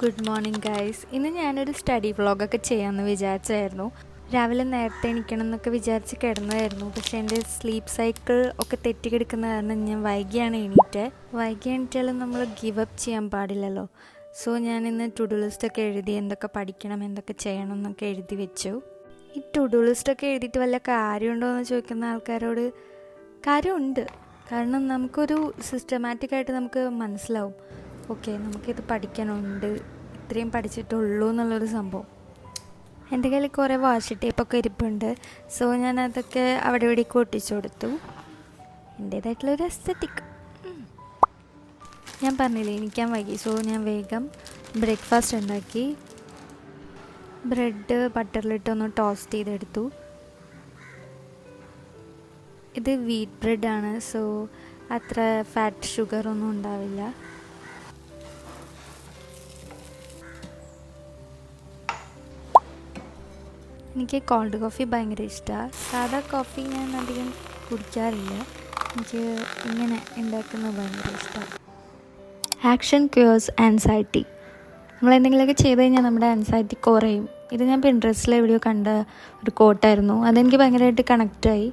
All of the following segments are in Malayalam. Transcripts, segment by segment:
Good morning guys. ഇന്ന് ഞാനൊരു സ്റ്റഡി വ്ളോഗൊക്കെ ചെയ്യാമെന്ന് വിചാരിച്ചായിരുന്നു. രാവിലെ നേരത്തെ എണീക്കണം എന്നൊക്കെ വിചാരിച്ച് കിടന്നതായിരുന്നു. പക്ഷേ എൻ്റെ സ്ലീപ്പ് സൈക്കിൾ ഒക്കെ തെറ്റിക്കിടക്കുന്ന കാരണം ഞാൻ വൈകിയാണ് എണീറ്റാലും നമ്മൾ ഗിവ് അപ്പ് ചെയ്യാൻ പാടില്ലല്ലോ. സോ ഞാനിന്ന് ടു ഡു ലിസ്റ്റൊക്കെ എഴുതി എന്തൊക്കെ പഠിക്കണം എന്തൊക്കെ ചെയ്യണം എന്നൊക്കെ എഴുതി വെച്ചു. ഈ ടു ഡു ലിസ്റ്റൊക്കെ എഴുതിയിട്ട് വല്ല കാര്യമുണ്ടോ എന്ന് ചോദിക്കുന്ന ആൾക്കാരോട് കാര്യമുണ്ട്. കാരണം നമുക്കൊരു സിസ്റ്റമാറ്റിക്കായിട്ട് നമുക്ക് മനസ്സിലാവും, ഓക്കെ നമുക്കിത് പഠിക്കാനുണ്ട്, ഇത്രയും പഠിച്ചിട്ടുള്ളൂ എന്നുള്ളൊരു സംഭവം. എൻ്റെ കയ്യിൽ കുറേ വാഷ് ടേപ്പൊക്കെ ഇരിപ്പുണ്ട്. സോ ഞാനതൊക്കെ അവിടെ ഇവിടേക്ക് ഒട്ടിച്ചു കൊടുത്തു. എൻ്റേതായിട്ടുള്ളൊരു എസ്തറ്റിക്. ഞാൻ പറഞ്ഞില്ലേ എനിക്കാൻ വൈകി. സോ ഞാൻ വേഗം ബ്രേക്ക്ഫാസ്റ്റ് ഉണ്ടാക്കി. ബ്രെഡ് ബട്ടറിലിട്ടൊന്ന് ടോസ്റ്റ് ചെയ്തെടുത്തു. ഇത് വീറ്റ് ബ്രെഡാണ്. സോ അത്ര ഫാറ്റ് ഷുഗറൊന്നും ഉണ്ടാവില്ല. എനിക്ക് കോൾഡ് കോഫി ഭയങ്കര ഇഷ്ടമാണ്. സാധാ കോഫി ഞാൻ അധികം കുടിക്കാറില്ല. എനിക്ക് ഇങ്ങനെ ഉണ്ടാക്കുന്നത് ഭയങ്കര ഇഷ്ടമാണ്. Action cures anxiety. നമ്മൾ എന്തെങ്കിലുമൊക്കെ ചെയ്ത് കഴിഞ്ഞാൽ നമ്മുടെ ആൻസൈറ്റി കുറയും. ഇത് ഞാൻ പിൻട്രസ്റ്റിൽ എവിടെയോ കണ്ട ഒരു കോട്ടായിരുന്നു. അതെനിക്ക് ഭയങ്കരമായിട്ട് കണക്റ്റായി.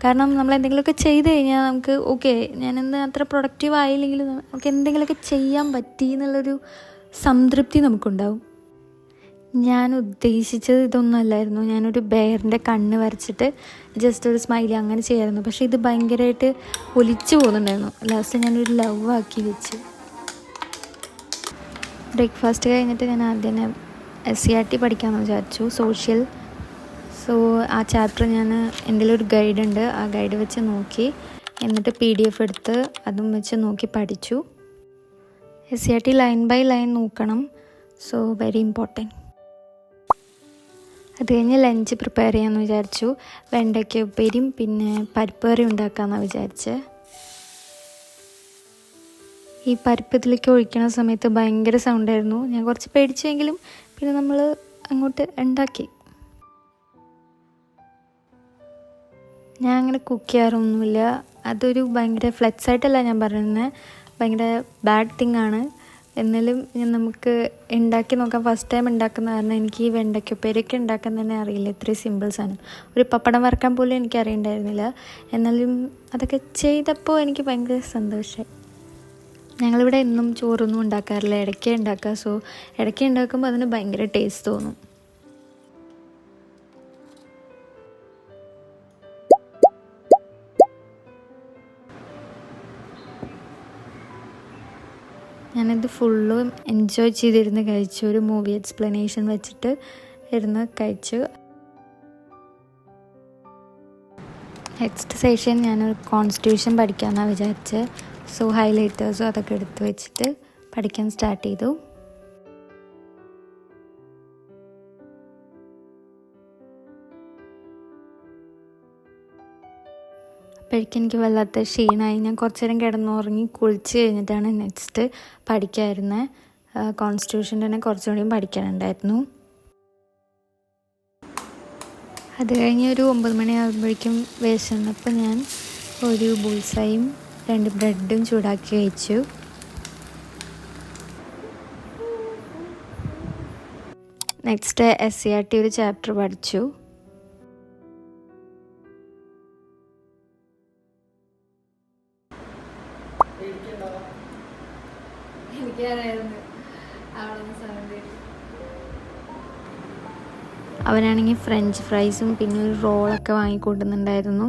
കാരണം നമ്മൾ എന്തെങ്കിലുമൊക്കെ ചെയ്ത് കഴിഞ്ഞാൽ നമുക്ക് ഓക്കെ ഞാനിന്ന് അത്ര പ്രൊഡക്റ്റീവ് ആയില്ലെങ്കിലും നമുക്ക് എന്തെങ്കിലുമൊക്കെ ചെയ്യാൻ പറ്റി എന്നുള്ളൊരു സംതൃപ്തി നമുക്കുണ്ടാവും. ഞാൻ ഉദ്ദേശിച്ചത് ഇതൊന്നും അല്ലായിരുന്നു. ഞാനൊരു ബെയറിൻ്റെ കണ്ണ് വരച്ചിട്ട് ജസ്റ്റ് ഒരു സ്മൈലി അങ്ങനെ ചെയ്യായിരുന്നു. പക്ഷേ ഇത് ഭയങ്കരമായിട്ട് ഒലിച്ചു പോകുന്നുണ്ടായിരുന്നു. ലാസ്റ്റ് ഞാനൊരു ലവ് ആക്കി വെച്ചു. ബ്രേക്ക്ഫാസ്റ്റ് കഴിഞ്ഞിട്ട് ഞാൻ ആദ്യം SCRT പഠിക്കാമെന്ന് വിചാരിച്ചു, സോഷ്യൽ. സോ ആ ചാപ്റ്റർ ഞാൻ എൻ്റെ ഒരു ഗൈഡ് ഉണ്ട്, ആ ഗൈഡ് വെച്ച് നോക്കി. എന്നിട്ട് PDF എടുത്ത് അതും വെച്ച് നോക്കി പഠിച്ചു. SCRT ലൈൻ ബൈ ലൈൻ നോക്കണം. So very important. അത് കഴിഞ്ഞ് ലഞ്ച് പ്രിപ്പയർ ചെയ്യാമെന്ന് വിചാരിച്ചു. വെണ്ടയ്ക്ക ഉപ്പേരിയും പിന്നെ പരിപ്പ് കറി ഉണ്ടാക്കാമെന്നാണ് വിചാരിച്ചത്. ഈ പരിപ്പ് ഇതിലേക്ക് ഒഴിക്കുന്ന സമയത്ത് ഭയങ്കര സൗണ്ടായിരുന്നു. ഞാൻ കുറച്ച് പേടിച്ചെങ്കിലും പിന്നെ നമ്മൾ അങ്ങോട്ട് ഉണ്ടാക്കി. ഞാൻ അങ്ങനെ കുക്ക് ചെയ്യാറൊന്നുമില്ല. അതൊരു ഭയങ്കര ഫ്ലെക്സ് ആയിട്ടല്ല ഞാൻ പറയുന്നത്, ഭയങ്കര ബാഡ് തിങ് ആണ്. എന്നാലും നമുക്ക് ഉണ്ടാക്കി നോക്കാം. ഫസ്റ്റ് ടൈം ഉണ്ടാക്കുന്ന കാരണം എനിക്ക് ഈ വെണ്ടയ്ക്കുപ്പേരൊക്കെ ഉണ്ടാക്കാൻ തന്നെ അറിയില്ല. ഇത്രയും സിമ്പിൾ സാധനം, ഒരു പപ്പടം വറക്കാൻ പോലും എനിക്ക് അറിയണ്ടായിരുന്നില്ല. എന്നാലും അതൊക്കെ ചെയ്തപ്പോൾ എനിക്ക് ഭയങ്കര സന്തോഷമായി. ഞങ്ങളിവിടെ എന്നും ചോറൊന്നും ഉണ്ടാക്കാറില്ല, ഇടയ്ക്കേ ഉണ്ടാക്കുക. സോ ഇടയ്ക്ക് ഉണ്ടാക്കുമ്പോൾ അതിന് ഭയങ്കര ടേസ്റ്റ് തോന്നും. ഞാനിത് ഫുള്ളും എൻജോയ് ചെയ്തിരുന്ന് കഴിച്ചു. ഒരു മൂവി എക്സ്പ്ലനേഷൻ വെച്ചിട്ട് ഇരുന്ന് കഴിച്ചു. നെക്സ്റ്റ് സെഷൻ ഞാനൊരു കോൺസ്റ്റിറ്റ്യൂഷൻ പഠിക്കാമെന്നാണ് വിചാരിച്ചത്. സോ ഹൈലൈറ്റേഴ്സും അതൊക്കെ എടുത്ത് വെച്ചിട്ട് പഠിക്കാൻ സ്റ്റാർട്ട് ചെയ്തു. അപ്പോഴേക്കും എനിക്ക് വല്ലാത്ത ക്ഷീണമായി. ഞാൻ കുറച്ച് നേരം കിടന്നുറങ്ങി കുളിച്ച് കഴിഞ്ഞിട്ടാണ് നെക്സ്റ്റ് പഠിക്കാമായിരുന്നത്. കോൺസ്റ്റിറ്റ്യൂഷൻ്റെ തന്നെ കുറച്ചുകൂടിയും പഠിക്കാനുണ്ടായിരുന്നു. അത് കഴിഞ്ഞ് ഒരു 9 മണിയാകുമ്പോഴേക്കും വിശന്നപ്പോൾ ഞാൻ ഒരു ബുൾസൈയും 2 ബ്രെഡും ചൂടാക്കി കഴിച്ചു. നെക്സ്റ്റ് SCRT ഒരു ചാപ്റ്റർ പഠിച്ചു. അവനാണെങ്കിൽ ഫ്രഞ്ച് ഫ്രൈസും പിന്നെ ഒരു റോളൊക്കെ വാങ്ങിക്കൊണ്ടുന്നുണ്ടായിരുന്നു.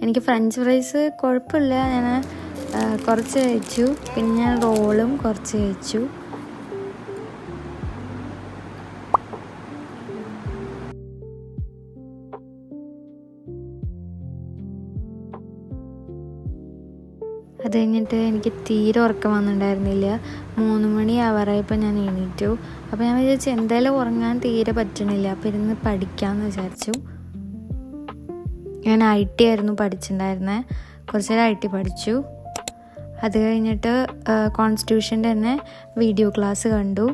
എനിക്ക് ഫ്രഞ്ച് ഫ്രൈസ് കുഴപ്പമില്ല, ഞാൻ കുറച്ച് കഴിച്ചു. പിന്നെ ഞാൻ റോളും കുറച്ച് കഴിച്ചു. അത് കഴിഞ്ഞിട്ട് എനിക്ക് തീരെ ഉറക്കം വന്നിട്ടുണ്ടായിരുന്നില്ല. 3 മണി ആവാറായപ്പോൾ ഞാൻ എണീറ്റു. അപ്പോൾ ഞാൻ വിചാരിച്ചു എന്തായാലും ഉറങ്ങാൻ തീരെ പറ്റണില്ല, അപ്പോൾ ഇരുന്ന് പഠിക്കാമെന്ന് വിചാരിച്ചു. ഞാൻ IT ആയിരുന്നു പഠിച്ചിട്ടുണ്ടായിരുന്നത്. കുറച്ച് നേരം IT പഠിച്ചു. അത് കഴിഞ്ഞിട്ട് കോൺസ്റ്റിറ്റ്യൂഷൻ്റെ തന്നെ വീഡിയോ ക്ലാസ് കണ്ടു.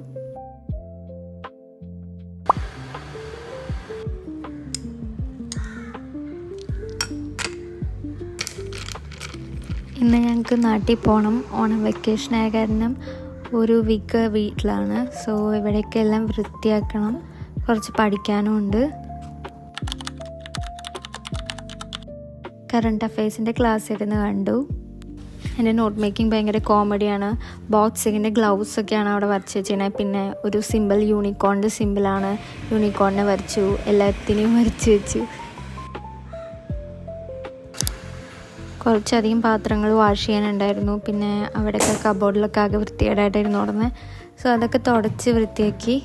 ഇന്ന് ഞങ്ങൾക്ക് നാട്ടിൽ പോകണം. ഓണം വെക്കേഷനായ കാരണം ഒരു വീക്ക് വീട്ടിലാണ്. സോ ഇവിടെയൊക്കെ എല്ലാം വൃത്തിയാക്കണം, കുറച്ച് പഠിക്കാനും ഉണ്ട്. കറണ്ട് അഫയേഴ്സിൻ്റെ ക്ലാസ് ഇരുന്ന് കണ്ടു. എൻ്റെ നോട്ട് മേക്കിംഗ് ഭയങ്കര കോമഡിയാണ്. ബോക്സിങ്ങിൻ്റെ ഗ്ലൗസൊക്കെയാണ് അവിടെ വരച്ച് വെച്ചിരുന്നത്. പിന്നെ ഒരു സിമ്പിൾ യൂണിക്കോണിൻ്റെ സിമ്പിളാണ്, യൂണിക്കോണിനെ വരച്ചു, എല്ലാത്തിനെയും വരച്ച് വെച്ചു. കുറച്ചധികം പാത്രങ്ങൾ വാഷ് ചെയ്യാനുണ്ടായിരുന്നു. പിന്നെ അവിടെയൊക്കെ കബോർഡിലൊക്കെ ആകെ വൃത്തികേടായിട്ടായിരുന്നു നടന്നത്. സോ അതൊക്കെ തുടച്ച് വൃത്തിയാക്കി.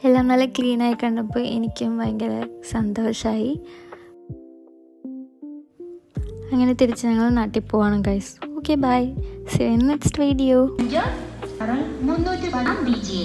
എല്ലാം നല്ല ക്ലീനായി കണ്ടപ്പോൾ എനിക്കും ഭയങ്കര സന്തോഷമായി. അങ്ങനെ തിരിച്ച് ഞങ്ങൾ നാട്ടിൽ പോവാണ് guys. Okay bye, see you in next video. sekarang 306 biji.